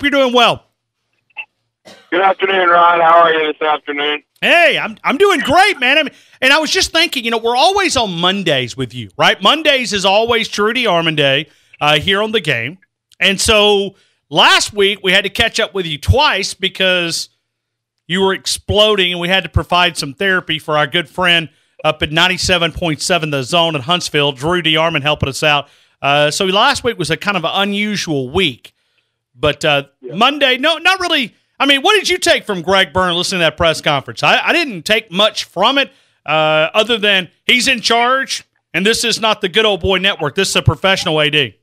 you're doing well. Good afternoon, Ryan. How are you this afternoon? Hey, I'm doing great, man. And I was just thinking, we're always on Mondays with you, right? Mondays is always True DeArmond Day here on the game. And so last week we had to catch up with you twice because you were exploding and we had to provide some therapy for our good friend up at 97.7 The Zone in Huntsville, Drew DeArmond helping us out. So last week was a kind of an unusual week. But Monday, no, not really. I mean, what did you take from Greg Byrne listening to that press conference? I didn't take much from it other than he's in charge, and this is not the good old boy network. This is a professional AD.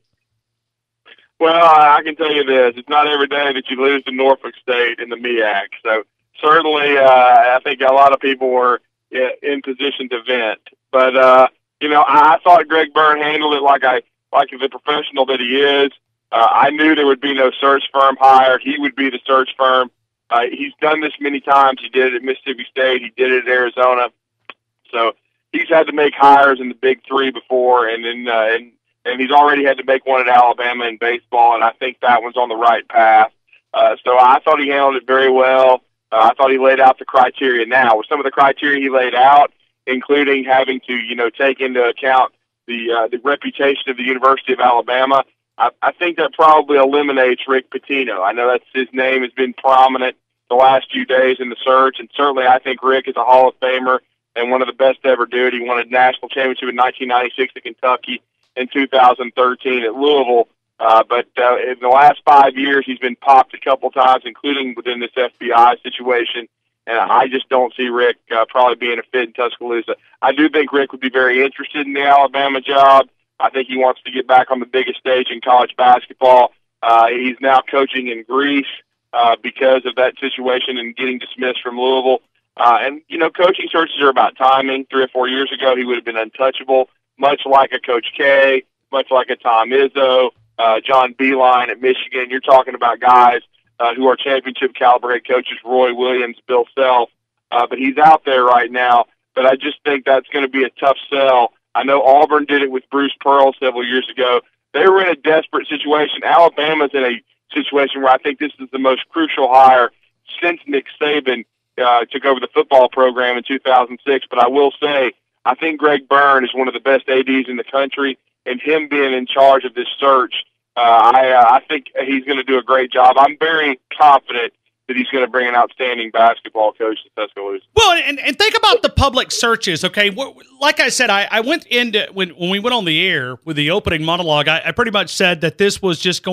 Well, I can tell you this. It's not every day that you lose to Norfolk State in the MEAC. So certainly I think a lot of people were in position to vent. But, I thought Greg Byrne handled it like the professional that he is. I knew there would be no search firm hired. He would be the search firm. He's done this many times. He did it at Mississippi State. He did it at Arizona. So he's had to make hires in the Big Three before, and then and he's already had to make one at Alabama in baseball, and I think that one's on the right path. So I thought he handled it very well. I thought he laid out the criteria. Now, with some of the criteria he laid out, including having to take into account the reputation of the University of Alabama, I think that probably eliminates Rick Pitino. I know that's his name has been prominent the last few days in the search, and certainly I think Rick is a Hall of Famer and one of the best to ever do it. He won a national championship in 1996 at Kentucky, in 2013 at Louisville. But in the last 5 years, he's been popped a couple times, including within this FBI situation. And I just don't see Rick probably being a fit in Tuscaloosa. I do think Rick would be very interested in the Alabama job. I think he wants to get back on the biggest stage in college basketball. He's now coaching in Greece because of that situation and getting dismissed from Louisville. Coaching searches are about timing. 3 or 4 years ago, he would have been untouchable, much like a Coach K, much like a Tom Izzo, John Beilein at Michigan. You're talking about guys who are championship caliber head coaches, Roy Williams, Bill Self. But he's out there right now. But I just think that's going to be a tough sell. I know Auburn did it with Bruce Pearl several years ago. They were in a desperate situation. Alabama's in a situation where I think this is the most crucial hire since Nick Saban took over the football program in 2006. But I will say, I think Greg Byrne is one of the best ADs in the country, and him being in charge of this search, I think he's going to do a great job. I'm very confident that he's going to bring an outstanding basketball coach to Tuscaloosa. Well, and think about the public searches, okay? Like I said, I went into, when we went on the air with the opening monologue, I pretty much said that this was not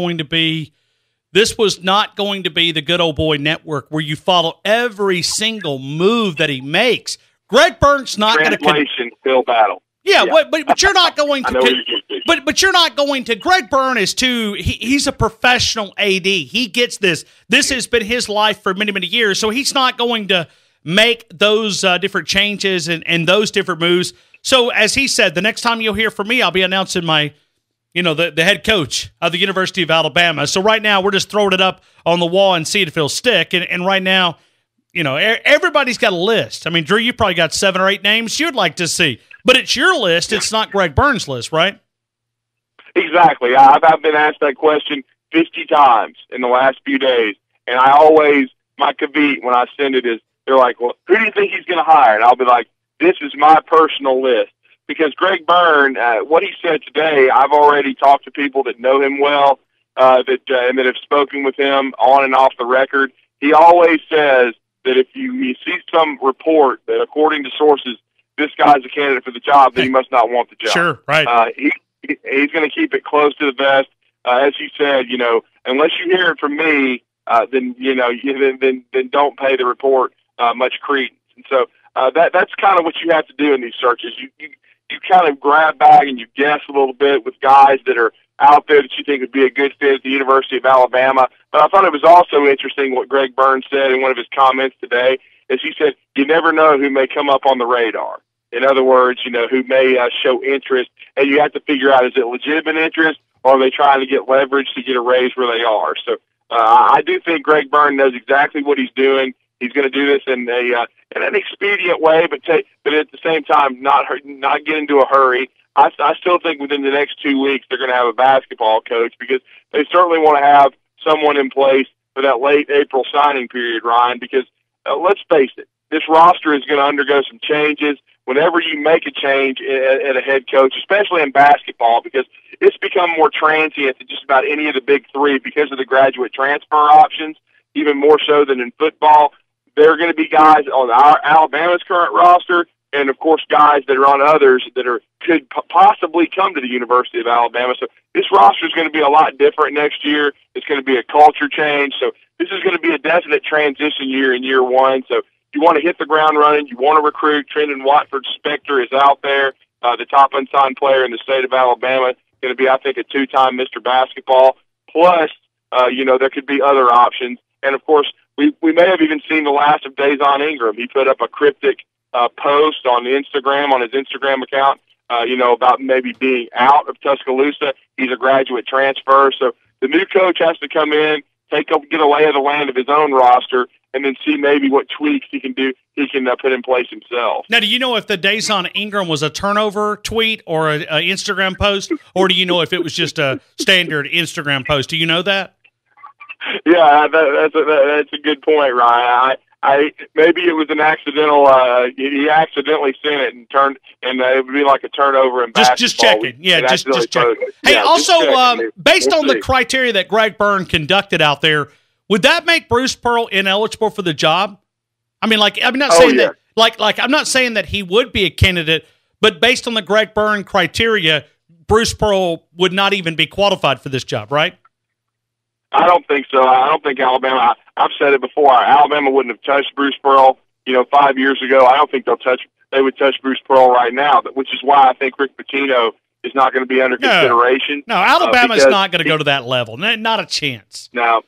going to be the good old boy network where you follow every single move that he makes. Greg Byrne's not going to translation still battle. Yeah, but you're not going to. But you're not going to. Greg Byrne is too. He's a professional AD. He gets this. This has been his life for many years. So he's not going to make those different changes and those different moves. So as he said, the next time you'll hear from me, I'll be announcing my, the head coach of the University of Alabama. So right now we're just throwing it up on the wall and see if it'll stick. And right now, everybody's got a list. I mean, Drew, you probably got 7 or 8 names you'd like to see. But it's your list. It's not Greg Byrne's list, right? Exactly. I've been asked that question 50 times in the last few days. And I always, my caveat when I send it is, they're like, well, who do you think he's going to hire? And I'll be like, this is my personal list. Because Greg Byrne, what he said today, I've already talked to people that know him well, and that have spoken with him on and off the record. He always says that if you see some report that, according to sources, this guy's a candidate for the job, then he must not want the job. Sure, right. He's going to keep it close to the vest. As you said, unless you hear it from me, then don't pay the report much credence. And so that's kind of what you have to do in these searches. You kind of grab bag and you guess a little bit with guys that are out there that you think would be a good fit at the University of Alabama. But I thought it was also interesting what Greg Byrne said in one of his comments today, is he said, you never know who may come up on the radar. In other words, who may show interest, and you have to figure out, is it legitimate interest, or are they trying to get leverage to get a raise where they are? So I do think Greg Byrne knows exactly what he's doing. He's going to do this in an expedient way, but at the same time not get into a hurry. I still think within the next 2 weeks they're going to have a basketball coach, because they certainly want to have someone in place for that late April signing period, Ryan, because let's face it, this roster is going to undergo some changes. Whenever you make a change at a head coach, especially in basketball, because it's become more transient than just about any of the big three because of the graduate transfer options, even more so than in football. There are going to be guys on our Alabama's current roster, and of course guys that are on others that could possibly come to the University of Alabama. So this roster is going to be a lot different next year. It's going to be a culture change. So this is going to be a definite transition year in year one. So you want to hit the ground running. You want to recruit. Trendon Watford-Spector is out there, the top unsigned player in the state of Alabama. Going to be, I think, a two-time Mr. Basketball. Plus, there could be other options. And, of course, we may have even seen the last of Dazon Ingram. He put up a cryptic post on his Instagram account, about maybe being out of Tuscaloosa. He's a graduate transfer. So the new coach has to come in, get a lay of the land of his own roster, and then see maybe what tweaks he can put in place himself. Now, do you know if the Dazon Ingram was a turnover tweet or an Instagram post, or do you know if it was just a standard Instagram post? Do you know that? Yeah, that's a good point, Ryan. I maybe it was an accidental. He accidentally sent it and it would be like a turnover in basketball. Just checking. Yeah, just checking. Hey, yeah, also, based on the criteria that Greg Byrne conducted out there, would that make Bruce Pearl ineligible for the job? I mean, I'm not saying that. I'm not saying that he would be a candidate, but based on the Greg Byrne criteria, Bruce Pearl would not even be qualified for this job, right? I don't think so. I don't think Alabama. I've said it before. Alabama wouldn't have touched Bruce Pearl, 5 years ago. I don't think they would touch Bruce Pearl right now. Which is why I think Rick Pitino is not going to be under consideration. No, Alabama's not going to go to that level. Not a chance. No,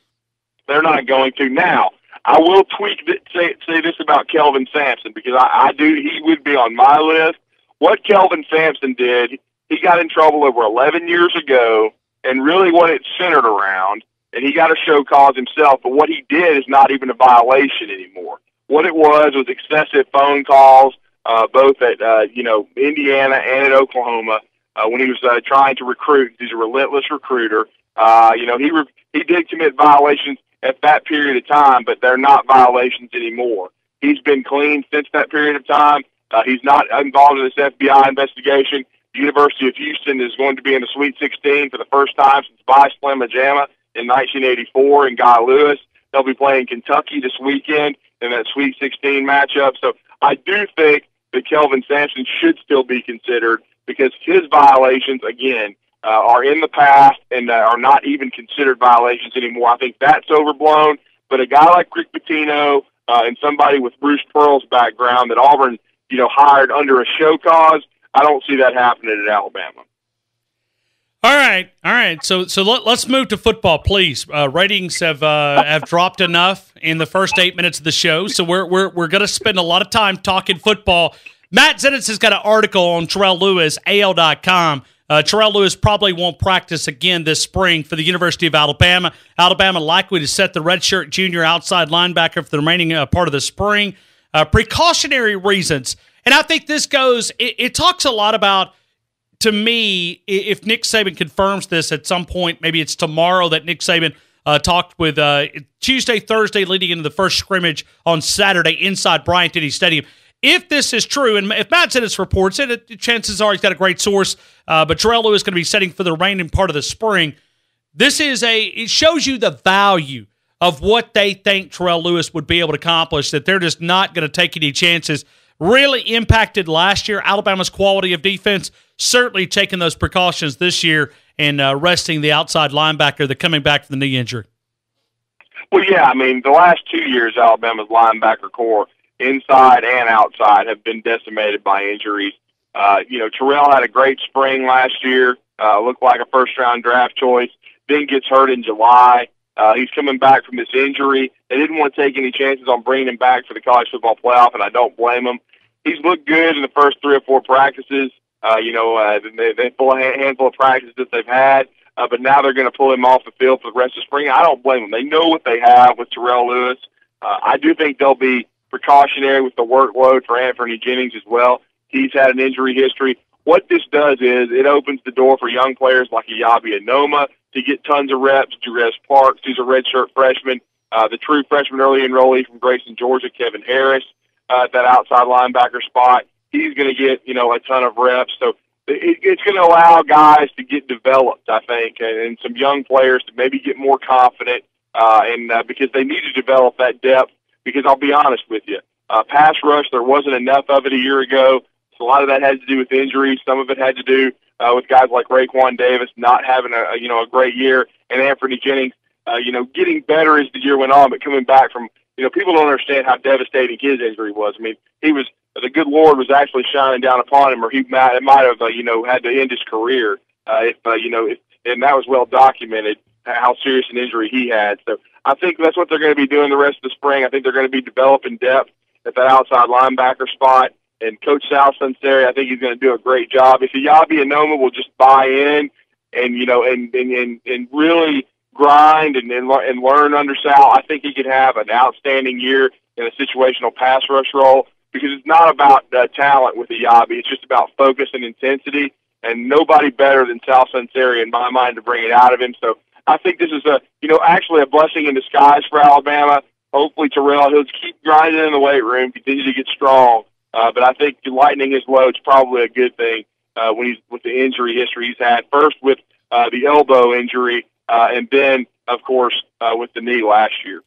they're not going to. Now, I will say this about Kelvin Sampson, because he would be on my list. What Kelvin Sampson did, he got in trouble over 11 years ago, and really what it centered around. And he got a show cause himself, but what he did is not even a violation anymore. What it was excessive phone calls, both at Indiana and at Oklahoma, when he was trying to recruit. He's a relentless recruiter. He did commit violations at that period of time, but they're not violations anymore. He's been clean since that period of time. He's not involved in this FBI investigation. The University of Houston is going to be in the Sweet 16 for the first time since Vice Slamma Jamma in 1984 in Guy Lewis. They'll be playing Kentucky this weekend in that Sweet 16 matchup. So I do think that Kelvin Sampson should still be considered, because his violations, again, are in the past and are not even considered violations anymore. I think that's overblown. But a guy like Rick Pitino and somebody with Bruce Pearl's background that Auburn, hired under a show cause, I don't see that happening at Alabama. All right. So let's move to football, please. Ratings have dropped enough in the first 8 minutes of the show, so we're going to spend a lot of time talking football. Matt Zenitz has got an article on Terrell Lewis, AL.com. Terrell Lewis probably won't practice again this spring for the University of Alabama. Alabama likely to set the redshirt junior outside linebacker for the remaining part of the spring. Precautionary reasons. And I think this it talks a lot about, to me, if Nick Saban confirms this at some point, maybe it's tomorrow that Nick Saban talked with Tuesday, Thursday, leading into the first scrimmage on Saturday inside Bryant-Denny Stadium. If this is true, and if Matt Zenitz reports it, chances are he's got a great source, but Terrell Lewis is going to be setting for the remaining part of the spring. It shows you the value of what they think Terrell Lewis would be able to accomplish, that they're just not going to take any chances. Really impacted last year Alabama's quality of defense, certainly taking those precautions this year and resting the outside linebacker that's coming back from the knee injury. Well, yeah, I mean, the last 2 years Alabama's linebacker core, inside and outside, have been decimated by injuries. Terrell had a great spring last year, looked like a first-round draft choice, then gets hurt in July. He's coming back from this injury. They didn't want to take any chances on bringing him back for the college football playoff, and I don't blame him. He's looked good in the first 3 or 4 practices. They pull a handful of practices that they've had, but now they're going to pull him off the field for the rest of spring. I don't blame them. They know what they have with Terrell Lewis. I do think they'll be precautionary with the workload for Anthony Jennings as well. He's had an injury history. What this does is it opens the door for young players like Iyabi Anoma to get tons of reps. Jurez Parks, who's a redshirt freshman, the true freshman early enrollee from Grayson, Georgia, Kevin Harris, at that outside linebacker spot. He's going to get, a ton of reps. So it's going to allow guys to get developed, I think, and some young players to maybe get more confident, because they need to develop that depth. Because I'll be honest with you, pass rush, there wasn't enough of it a year ago. So a lot of that had to do with injuries. Some of it had to do with guys like Raekwon Davis not having a great year, and Anthony Jennings, getting better as the year went on, but coming back from, people don't understand how devastating his injury was. I mean, the good Lord was actually shining down upon him, or it might have, had to end his career, and that was well documented how serious an injury he had. So I think that's what they're going to be doing the rest of the spring. I think they're going to be developing depth at that outside linebacker spot. And Coach Sal Sunseri, I think he's going to do a great job. If Yabi Anoma will just buy in and really grind and learn under Sal, I think he could have an outstanding year in a situational pass rush role, because it's not about talent with Yabi. It's just about focus and intensity, and nobody better than Sal Sunseri in my mind to bring it out of him. So I think this is actually a blessing in disguise for Alabama. Hopefully Terrell, he'll keep grinding in the weight room, continue to get strong. But I think lightening his load is probably a good thing when he's with the injury history he's had. First with the elbow injury, and then, of course, with the knee last year.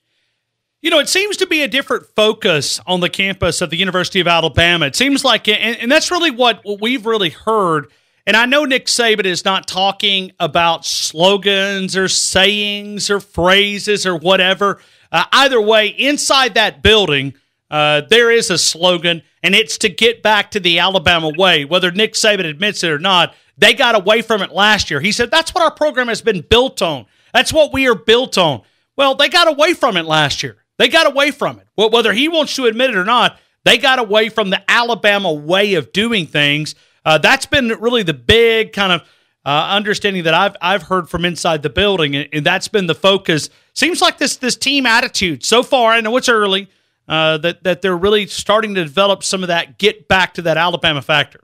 It seems to be a different focus on the campus of the University of Alabama. It seems like, and that's really what we've really heard. And I know Nick Saban is not talking about slogans or sayings or phrases or whatever. Either way, inside that building, there is a slogan, and it's to get back to the Alabama way. Whether Nick Saban admits it or not, they got away from it last year. He said, that's what our program has been built on. That's what we are built on. Well, they got away from it last year. They got away from it. Well, whether he wants to admit it or not, they got away from the Alabama way of doing things. That's been really the big kind of understanding that I've heard from inside the building, and that's been the focus. Seems like this team attitude so far, I know it's early, that they're really starting to develop some of that get back to that Alabama factor.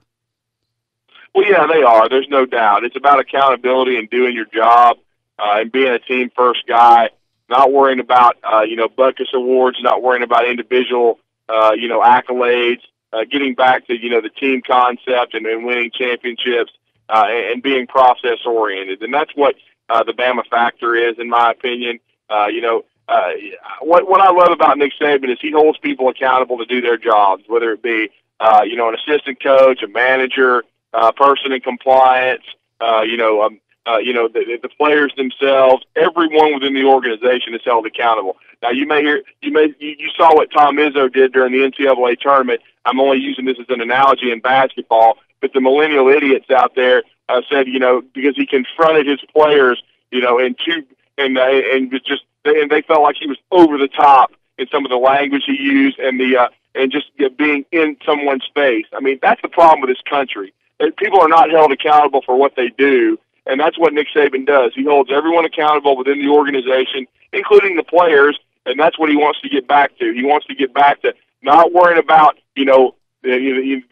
Well, yeah, they are. There's no doubt. It's about accountability and doing your job and being a team-first guy, not worrying about, Buckus Awards, not worrying about individual, accolades, getting back to, the team concept and winning championships and being process-oriented. And that's what the Bama factor is, in my opinion. What I love about Nick Saban is he holds people accountable to do their jobs, whether it be, an assistant coach, a manager, person in compliance, the players themselves. Everyone within the organization is held accountable. Now, you saw what Tom Izzo did during the NCAA tournament. I'm only using this as an analogy in basketball, but the millennial idiots out there said, because he confronted his players, and they felt like he was over the top in some of the language he used and just being in someone's face. I mean, that's the problem with this country. People are not held accountable for what they do, and that's what Nick Saban does. He holds everyone accountable within the organization, including the players, and that's what he wants to get back to. He wants to get back to not worrying about,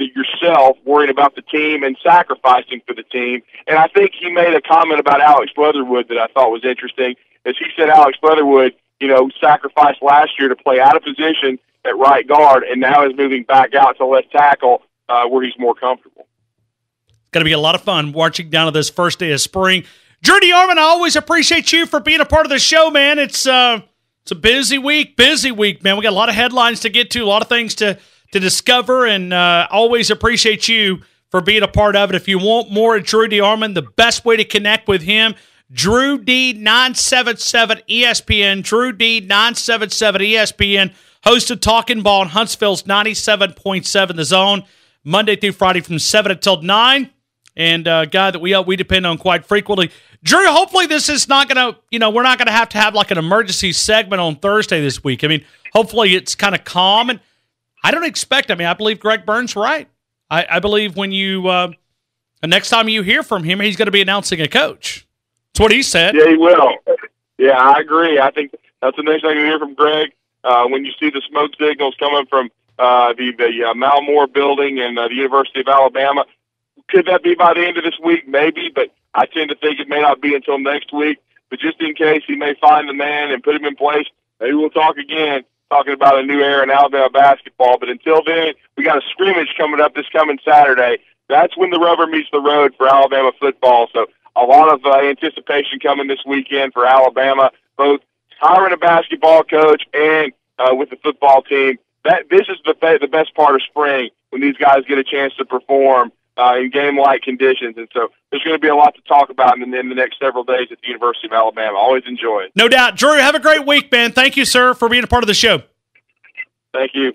yourself, worrying about the team and sacrificing for the team. And I think he made a comment about Alex Leatherwood that I thought was interesting, as he said Alex Leatherwood, sacrificed last year to play out of position at right guard, and now is moving back out to left tackle where he's more comfortable. Going to be a lot of fun watching down to this first day of spring. Drew DeArmond, I always appreciate you for being a part of the show, man. It's a busy week, man. We got a lot of headlines to get to, a lot of things to discover, and always appreciate you for being a part of it. If you want more of Drew DeArmond, the best way to connect with him, Drew D977 ESPN, Drew D977 ESPN, host of Talkin Ball on Huntsville's 97.7 The Zone, Monday through Friday from 7 until 9. And a guy that we depend on quite frequently. Drew, hopefully this is not going to, we're not going to have like an emergency segment on Thursday this week. I mean, hopefully it's kind of calm. And I don't expect, I believe Greg Byrne's right. I believe when the next time you hear from him, he's going to be announcing a coach. That's what he said. Yeah, he will. Yeah, I agree. I think that's the next thing you hear from Greg. When you see the smoke signals coming from the Malmore building and the University of Alabama, could that be by the end of this week? Maybe, but I tend to think it may not be until next week. But just in case, he may find the man and put him in place. Maybe we'll talk again, talking about a new era in Alabama basketball. But until then, we got a scrimmage coming up this coming Saturday. That's when the rubber meets the road for Alabama football. So a lot of anticipation coming this weekend for Alabama, both hiring a basketball coach and with the football team. This is the best part of spring, when these guys get a chance to perform in game-like conditions. And so there's going to be a lot to talk about in the next several days at the University of Alabama. Always enjoy it. No doubt. Drew, have a great week, man. Thank you, sir, for being a part of the show. Thank you.